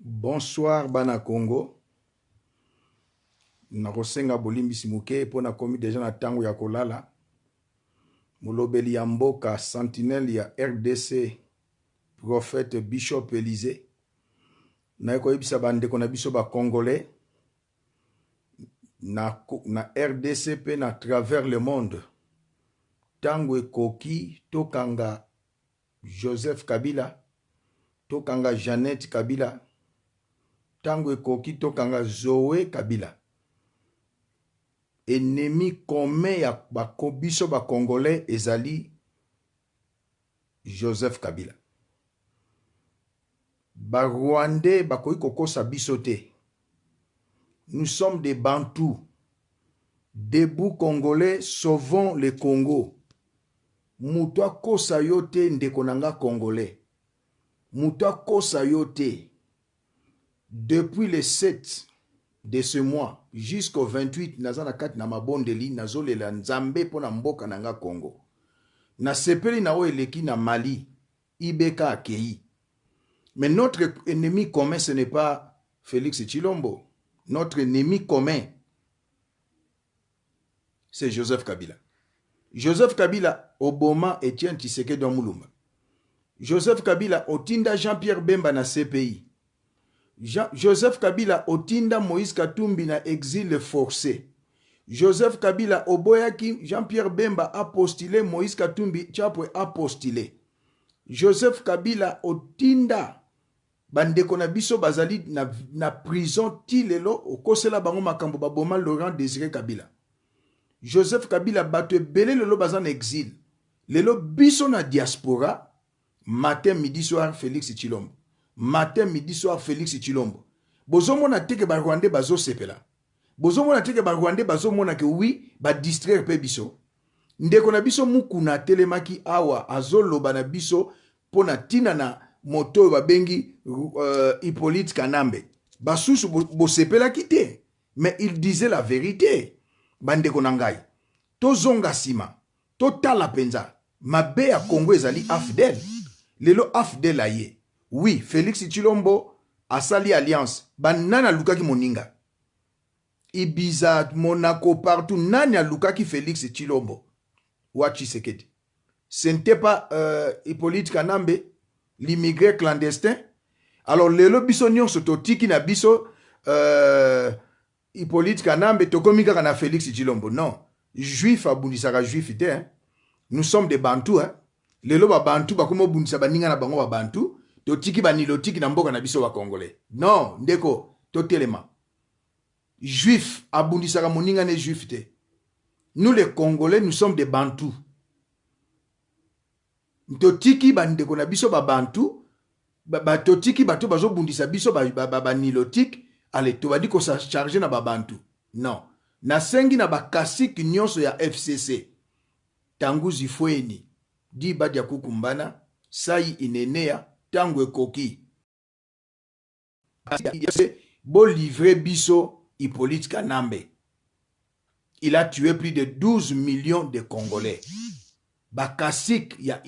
Bonsoir bana Congo. Nakosenga bolimbisi muke pona komi deja na tango ya kolala. Mulobeli ya mboka sentinelle ya RDC prophète Bishop Élysée. Na koyebisa bandeko na biso ba congolais na RDC pe na travers le monde. Tango ekoki tokanga Joseph Kabila, tokanga Jeannette Kabila, tango ekoki tokanga Zoé Kabila. Ennemi commun ya biso ba congolais ezali Joseph Kabila. Ba Rwandais bakoki kokosa biso te. Nous sommes des Bantous. Debout congolais, sauvons le Congo. Mutua kosa yote ndekonanga congolais. Mutua kosa yote. Depuis le 7 de ce mois jusqu'au 28, nazana kati na mabondeli nazolela nzambe pona mboka nanga Congo. Na sepeli na o eleki na Mali, Ibeka akei. Mais notre ennemi commun, ce n'est pas Félix Tshilombo. Notre ennemi commun, c'est Joseph Kabila. Joseph Kabila, Obama et Etienne Tshisekedi Mulumba. Joseph Kabila, Otinda Jean-Pierre Bemba na CPI. Joseph Kabila, Otinda Moïse Katumbi na exil forcé. Joseph Kabila, Oboyaki, Jean-Pierre Bemba a postulé, Moïse Katumbi Chapwe a postulé. Joseph Kabila, Otinda bandeko na biso bazali na prison ti lelo okosela bango makambo baboma Laurent Désiré Kabila. Joseph Kabila bato ebele lelo baza na exil. Lelo biso na diaspora, matin, midi, soir, Félix Tshilombo. Matin, midi, soir, Félix Tshilombo. Bozomona teke ba Rwandais bazo sepela. Bozomona teke ba Rwandais bazomona ke oui, ba distraire pe biso. Ndeko na biso mukuna telemaki awa azoloba na biso pona tina na moto babengi Hippolyte Kanambe. Basusu bosepela kite. Mais il disait la vérité. Bandeko nangai. To zonga sima. To tala penza. Mabe ya Congo ezali afdel. Lelo afdel aye. Oui, Félix Tshilombo asali alliance. Banana lukaki moninga. Ibiza, Monaco, partout. Nani lukaki Félix Tshilombo. Wachisekedi. Ce n'était pas Hippolyte Kanambe, l'immigré clandestin. Alors, lelo biso nyonso totiki na biso Hippolyte Kanambe tokomika kana Félix Tshilombo. Non. Juif abundisaka juif ite. Hein? Nous sommes des Bantous. Hein? Lelo ba Bantou bakomo bundisa baninga na bango ba Bantou. Totiki banilotiki na mboka na biso ba Congolais. Non, ndeko, totelema. Juif abundisaka moninga ne juif ite. Nous les Congolais, nous sommes des Bantous. Totiki bandeko na biso ba Bantou. Totiki bato bazo bundisa biso ba nilotik. Allez, tu vas dire que ça charge na ba Bantou. Non. Na sengi na ba kasik nyonso ya FCC. Tangu zifweni. Di badia kukumbana. Sai inenea. Tangu ekoki. Bo livrer biso Hippolyte Kanambe. Il a tué plus de 12 millions de Congolais. Bakasik ya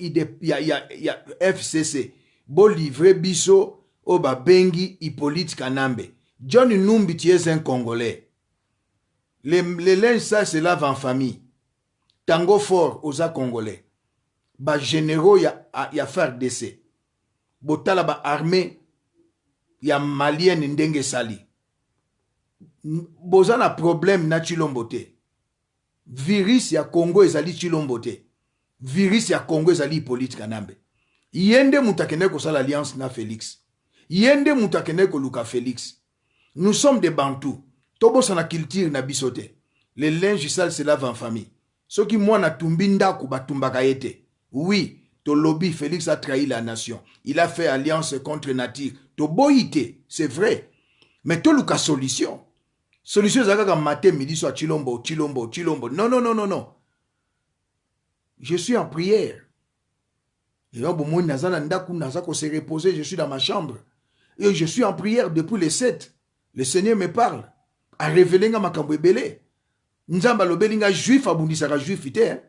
FCC. Bo livrer biso o ba bengi Hippolyte Kanambe. John Numbi tu es un Congolais. Les linges ça se lave en famille. Tango fort aux Congolais. Ba généraux ya FARDC. Botala ba armée ya malienne ndenge sali. Boza na problème na Tshilombo te. Virus ya Congo ezali Tshilombo te. Virus ya Congo ezali Hippolyte Kanambe. Yende mutakene ko sala alliance na Félix. Yende mutakene ko luka Félix. Nous sommes des Bantous. Tobo sana culture na bisote. Les linges sales se lavent en famille. Ce qui moi na tumbinda ku batumbaka yete. Oui, to lobby Félix a trahi la nation. Il a fait alliance contre nature. To boite, c'est vrai. Mais to luka solution. Solution zaka matin midi soit Tshilombo. Non, non, non, non, non. Je suis en prière. Et là, bon, se reposer, je suis dans ma chambre. Et je suis en prière depuis les 7. Le Seigneur me parle. A révélé ma kambwebele. Nzamba lobelinga juif abundisaka juif ite.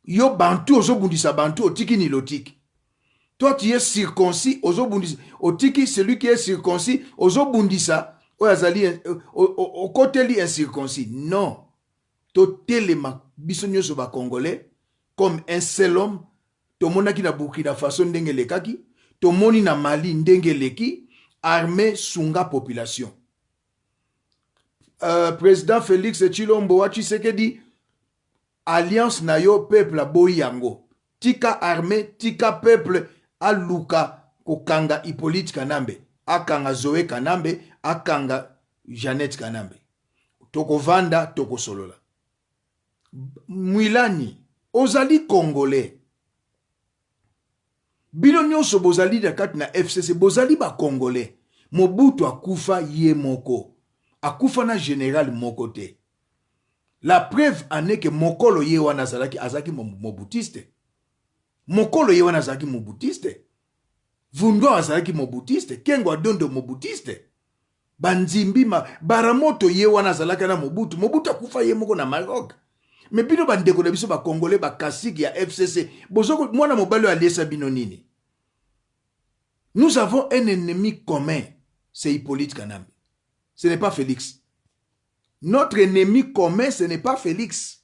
Yo bantu ozo bundisa bantu otiki ni lotiki. Toi, tu es circoncis, ozobundisa. Otiki, celui qui est circoncis, ozobundisa. Au côté li incirconcis. Non. Totelema biso nyonso ba congolais comme un seul homme. Tomona ki na Burkina Faso ndenge lekaki, tomoni na Mali ndenge leki, armée sunga population. Président Félix Tshilombo wa Tshisekedi, alliance na yo peuple a boyi yango. Tika armée, tika peuple a luka kokanga Hippolyte Kanambe, akanga Zoé Kanambe, akanga Jeannette Kanambe. Toko vanda, toko solola. Mwilani, ozali congolais. Bino nyonso bozali na kati na FCC, bozali ba congolais. Mobutu akufa ye moko. Akufa na général moko te. La preuve en est que mokolo ye wana azaki mobutiste. Mokolo ye wana azaki mobutiste. Vundo azaki mobutiste. Kengo adondo mobutiste. Banzimbi baramoto ye wana azalaka na Mobutu. Mobutu akufa ye moko na Maroc. Mais bino bandeko na biso ba congolais ba kasiki ya FCC. Bozoko mwana mobalo aliesa bino nini. Nous avons un ennemi commun, c'est Hippolyte Kanambe. Ce n'est pas Félix. Notre ennemi commun, ce n'est pas Félix.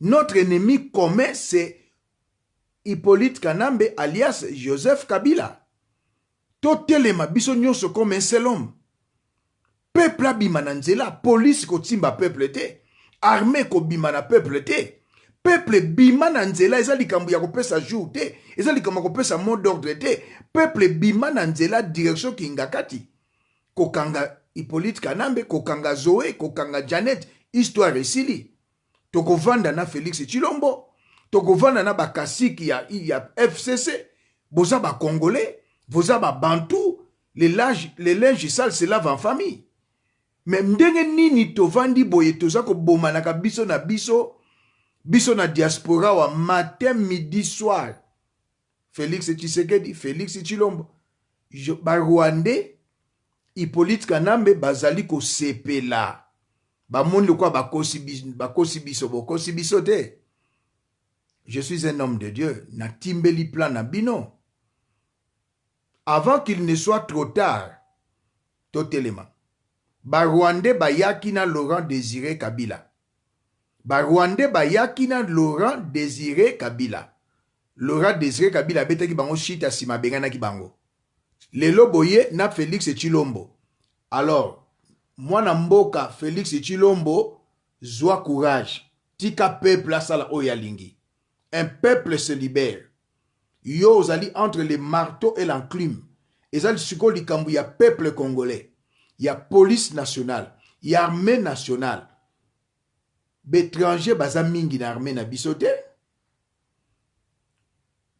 Notre ennemi commun, c'est Hippolyte Kanambe alias Joseph Kabila. Totelema biso nyonso comme un seul homme. Peuple abima na nzela, police ko timba peuple te. Armée ko bima na peuple te. Peuple bima na nzela, eza likambo ya kopesa jour te. Eza likambo ya kopesa mot d'ordre te. Peuple bima na nzela direction kingakati. Kokanga Hippolyte Kanambe, kokanga Zoé, kokanga Janet, histoire esili. Toko vanda na Félix Tshilombo. Toko vanda na bakasiki ya FCC. Boza ba Congolais. Boza ba Bantou. Les linges sales se lavent en famille. Mais ndenge nini tovandi boye toza ko bomanaka biso na biso. Biso na diaspora wa matin, midi, soir. Félix Tshisekedi, Félix Tshilombo. Ba Rwandais, Hippolyte Kanambe, bazali ko sepela. Ba monde quoi bakosi biso, bokosi biso te. Je suis un homme de Dieu. Na timbeli plan na bino. Avant qu'il ne soit trop tard, totelema. Ba Rwandais bayaki na Laurent Désiré Kabila. Ba Rwandais bayaki na Laurent Désiré Kabila. Laurent Désiré Kabila betaki bango shita sima bengana ki bango. Lelo boye na Félix Tshilombo. Alors, mwana mboka Félix Tshilombo, zwa courage. Tika peuple asala oyalingi. Un peuple se libère. Yo ozali entre les marteaux et l'enclume. Ezali siko likambu ya peuple congolais. Ya police nationale. Ya armée nationale. Bétranger baza mingi na armée na bisote.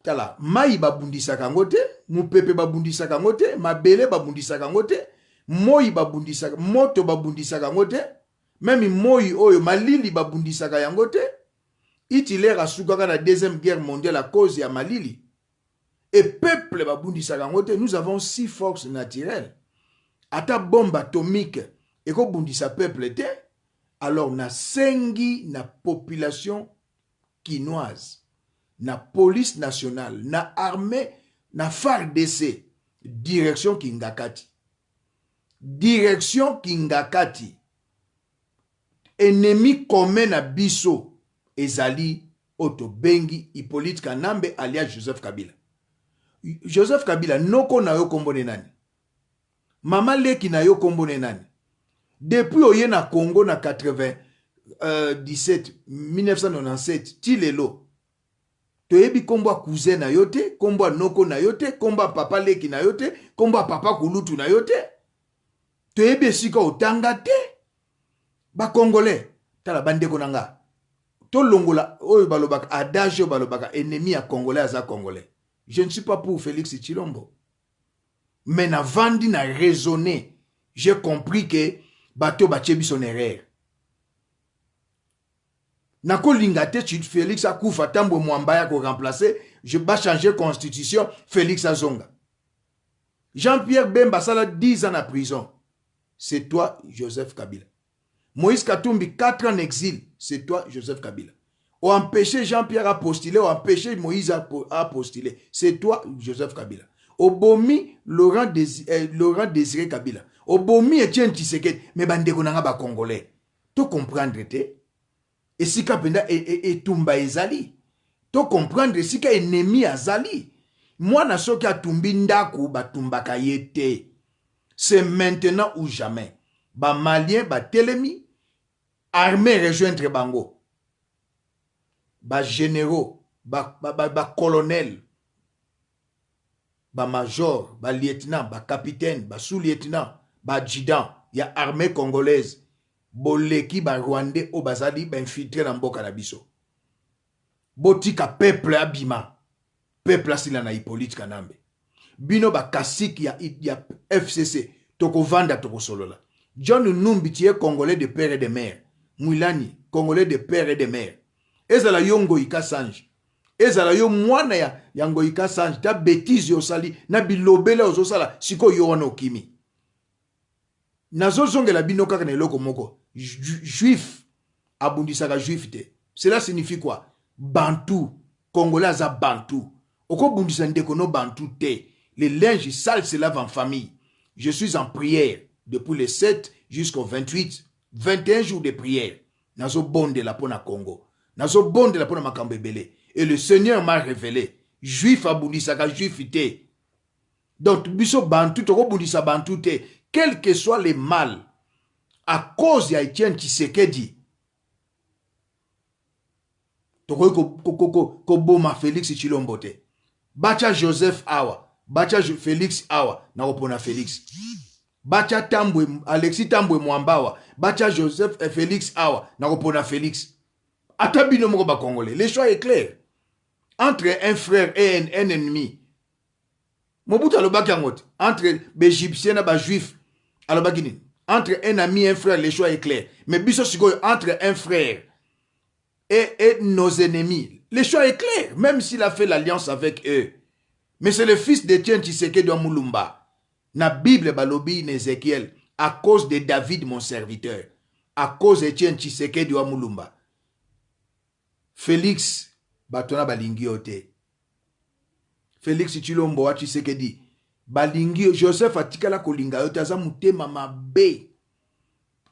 Tala, mai babundisa kangote, mupepe babundisa kangote, mabele babundisa kangote, moi babundisa, moto babundisa kangote, même moi oyo malili babundisa kangote. Hitler a soukaka la deuxième guerre mondiale à cause ya malili. Et peuple babundisa kangote, nous avons 6 forces naturelles. Ata bombe atomique, et ko bundisa peuple te. Alors, na sengi na population quinoise, na police nationale, na armée, na FARDC, direction Kingakati. Direction Kingakati. Ennemi commun na biso, ezali otobengi Hippolyte Kanambe alias Joseph Kabila. Joseph Kabila, noko na yo kombone nani? Mama leki na yo kombone nani? Depuis oye na Congo na 1997, tilelo. Toyebi kombo cousin na yote, kombo noko na yote, kombo papa leki na yote, kombo papa kulutu na yote. Toyebi esika otanga te. Ba Congolais, tala bandeko nanga. To longola oyo balobaka adage oyo balobaka ennemi à Congolais aza Congolais. Je ne suis pas pour Félix Tshilombo. Mais na vandi na raisonner, j'ai compris que bato bachebi son erreur. Nako lingate Félix akufa tambo mwambaya ko remplacer, je vais changer constitution Félix Azonga. Jean-Pierre Bemba sala 10 ans en prison. C'est toi Joseph Kabila. Moïse Katumbi 4 ans en exil, c'est toi Joseph Kabila. Ou empêcher Jean-Pierre à postuler, ou empêcher Moïse à postuler. C'est toi, Joseph Kabila. Obomi Laurent Désiré Kabila. Obomi Etienne Tshisekedi. Mais bandeko nanga ba Congolais. Tu comprendre te? Et si kapenda et tumba ezali. Tu comprendre si ka ennemi azali. Moi na soki atumbi ndaku batumbaka yete. C'est maintenant ou jamais. Ba Malien, ba Telemi, armée rejoindre bango. Ba généraux, ba colonel, ba major, ba lieutenant, ba capitaine, ba sous-lieutenant, ba adjudant, ya armée congolaise. Boleki ba Rwandais o bazali ba infiltré na mboka na biso. Botika peuple abima. Peuple asila na Hippolyte Kanambe. Bino ba kasiki ya FCC. Toko vanda toko solola. John Numbi tie Congolais de père et de mère. Mwilani, Congolais de père et de mère. Ezala yongo ika sanji. Ezala yo mwana ya ngoika sanji. Ta bêtise yo sali. Na bilobele ozo sala. Siko yo wana okimi. Nazo zongela bino kaka na eloko moko. Juif. Abundisaka juif te. Cela signifie quoi? Bantou. Congolais aza bantou. Oko bundisa ndeko no bantou te. Les linges sales se lavent en famille. Je suis en prière depuis le 7 jusqu'au 28. 21 jours de prière. Nazo bonde la pona Congo. Nazo bonde la pona Makambebele. Et le Seigneur m'a révélé. Juif abundisaka juif te. Donc, biso bantou, toko bundisa bantou te. Quel que soit le mal, à cause de Etienne Tshisekedi, toko ko boma Félix Tshilombo te. Bacha Joseph Awa. Bacha Félix Awa. Na opona Félix. Bacha Tambwe, Alexis Tambwe Mwambawa. Bacha Joseph et Félix Awa. Na opona Félix. Atabino moko ba Congolais. Le choix est clair. Entre un frère et un ennemi. Mobutu alobaki angote. Entre l'Égyptien et les Juifs. Alobaki nini. Entre un ami et un frère, le choix est clair. Mais biso sikoyo, entre un frère et nos ennemis, le choix est clair. Même s'il a fait l'alliance avec eux. Mais c'est le fils d'Etienne Tshisekedi de Mulumba. Na Bible balobi in Ézéchiel. À cause de David, mon serviteur. À cause d'Etienne Tshisekedi de Mulumba. Félix, batona balingi ote. Félix Tshilombo wa Tshisekedi. Balingi, Joseph atikala kolinga yote. Aza mutema mabe.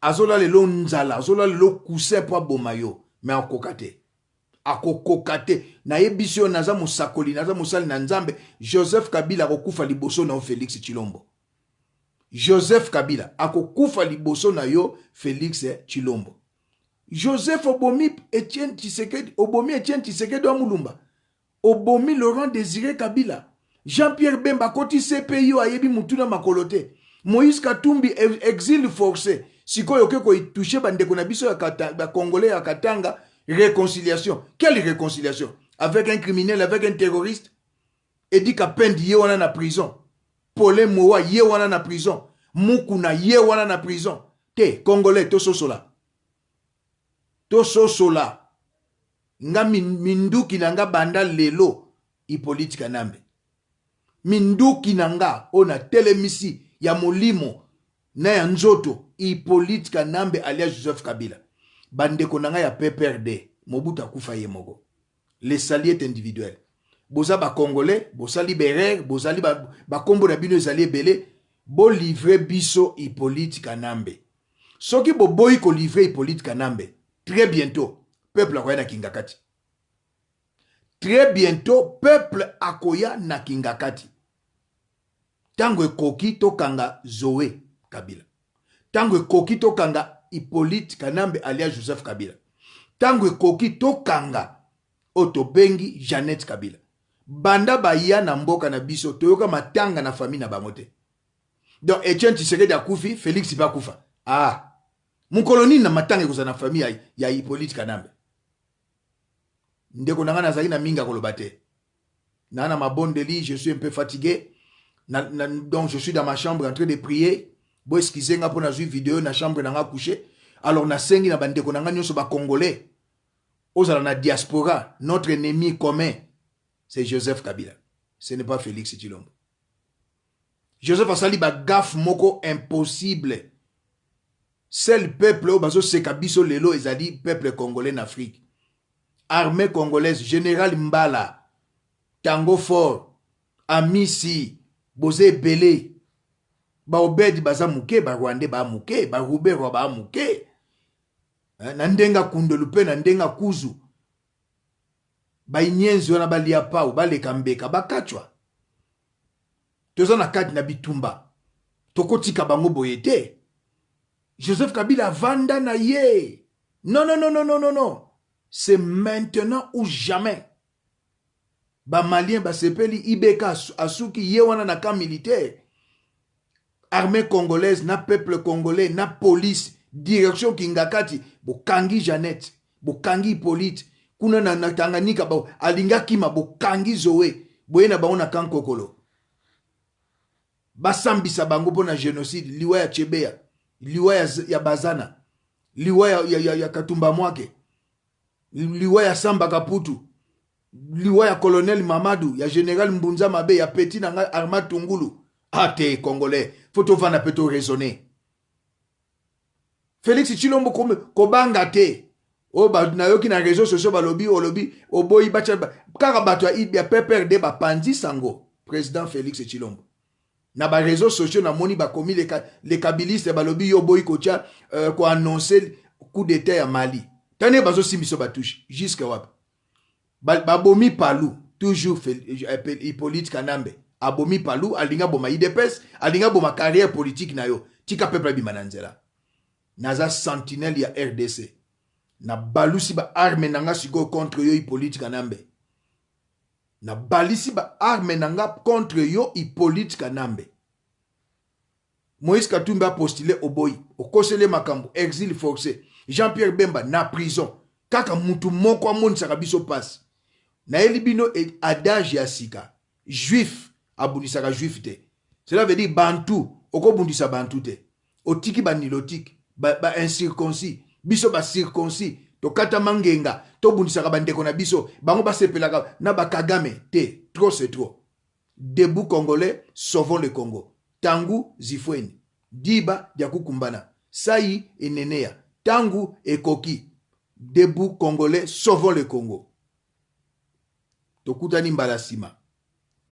Azola lelo nzala. Azola lelo kuse po abomayo. Mais akokate. Akokokate. Na yebisio naza musakoli. Naza musali na nzambe. Joseph Kabila akokufa liboso na yo Félix Tshilombo. Joseph Kabila akokufa liboso na yo Félix Tshilombo. Joseph obomi Etienne Tshisekedi. Obomi Etienne Tshisekedi wa Mulumba. Obomi Laurent Désiré Kabila. Jean-Pierre Bemba koti CPI ayebi mutuna makolote. Moïse Katumbi exil forcé. Sikoyo keko itouché bandeko na biso ya Congolais ya Katanga. Réconciliation. Quelle réconciliation? Avec un criminel, avec un terroriste? Edi Kapendi ye wana na prison. Paulin Moa ye wana na prison. Mukuna ye wana na prison. Te, Congolais, toso sola. Toso sola. Nga minduki nanga banda lelo. Hippolyte Kanambe. Minduki nanga ona telemisi ya molimo. Na ya nzoto. Hippolyte Kanambe alias Joseph Kabila. Bandeko nanga ya PPRD. Mobutu akufa ye mogo. Les saliers individuels. Boza ba Congolais, boza libérer, boza ba kombo na bino ezali ebele, bo livrer biso Hippolyte Kanambe. Soki bo boyi ko livrer Hippolyte Kanambe, très bientôt, peuple akoya na kingakati. Très bientôt, peuple akoya na kingakati. Tango ekoki tokanga Zoé Kabila. Tango ekoki tokanga Hippolyte Kanambe alias Joseph Kabila. Tango ekoki tokanga Otobengi Jeannette Kabila. Banda baya na mboka na biso toyoka matanga na famille na bangote. Donc Etienne Tshisekedi akufi, Félix pa kufa. Ah. Mukoloni na matanga koza na famille ya Hippolyte Kanambe. Ndeko nanga nazali na minga kolobate. Nana mabondeli, je suis un peu fatigué. Donc je suis dans ma chambre en train de prier. Bo excusez nga pour na zui vidéo na chambre nanga coucher. Alors na sengi na bandeko nanga nyoso ba Congolais. Ozala na diaspora, notre ennemi commun, c'est Joseph Kabila. Ce n'est pas Félix Tshilombo. Joseph Asali ba gaffe moko impossible. Seul peuple au bazo sekabiso lelo ezali peuple congolais en Afrique. armée congolaise, général Mbala, Tango Fort, Amisi, Bozé Belé, ba Obedi baza muke, ba Rwandais ba muke, ba Rubero ba muke, nandenga Kundolupe, nandenga Kuzu, ba Inyenzi wana ba Liapau, ba Lekambeka, ba Kachwa. Toza na kati na bitumba. Tokotika bango boyete. Joseph Kabila vanda na ye. Non, non, non, non, non, non, non. C'est maintenant ou jamais. Ba Malien, ba Sepeli, Ibeka, Asuki, Yewana na camp militaire. Armée congolaise, na peuple congolais, na police, direction Kingakati, bo Kangi Jeannette, bo Kangi Hippolyte, kuna na Tanganyika, bo Alinga Kima, bo Kangi Zoé, boye na baona camp Kokolo. Basambisa bango pona génocide, liwa ya Chebea, liwa ya Bazana, liwa ya Katumba Mwake, liwa ya Samba Kaputu, liwa ya Colonel Mamadou, ya Général Mbunza Mabe, ya Petit Nanga Armand Tungulu. Ate Congolais, faut to vana peto raisonner. Félix Tshilombo kobanga te. O ba na yoki na réseaux sociaux ba lobby o lobby o boyi bacha kaka bato ya PPRD ba panzi sango. Président Félix Tshilombo. Na ba réseaux sociaux na moni ba komi les kabilistes ba lobby yo boyi kocha ko annoncer coup d'état ya Mali. Tane bazo simbiso batouche jusqu'à wap. Ba bomi Palou toujours Hippolyte Kanambe. Abomi Palou alinga boma IDPS alinga boma carrière politique na yo tika peuple bimananzela. Naza sentinelle ya RDC. Na balusi ba arme nanga siko contre yo Hippolyte Kanambe. Na balisi ba arme nanga contre yo Hippolyte Kanambe. Moïse Katumbi a postulé au boy. Au kosele makambo. Exil forcé. Jean-Pierre Bemba na prison. Kaka mutu moko amoni sakabiso passe. Na elibino et adage ya sika. Juif. Abundisaka juif te. Cela veut dire bantu. Oko bundisa bantu te. Otiki ba nilotik. Ba incirconcis. Biso ba circoncis. To kata mangenga. To bundisaka bandeko na biso. Bango ba sepelaka. Na ba Kagame. Te. Trop c'est trop. Debout congolais. Sauvons le Congo. Tangu Zifweni. Diba Diakukumbana. Saï et Nenea. Tangu et Koki. Debout congolais. Sauvons le Congo. Tokutani Mbalasima.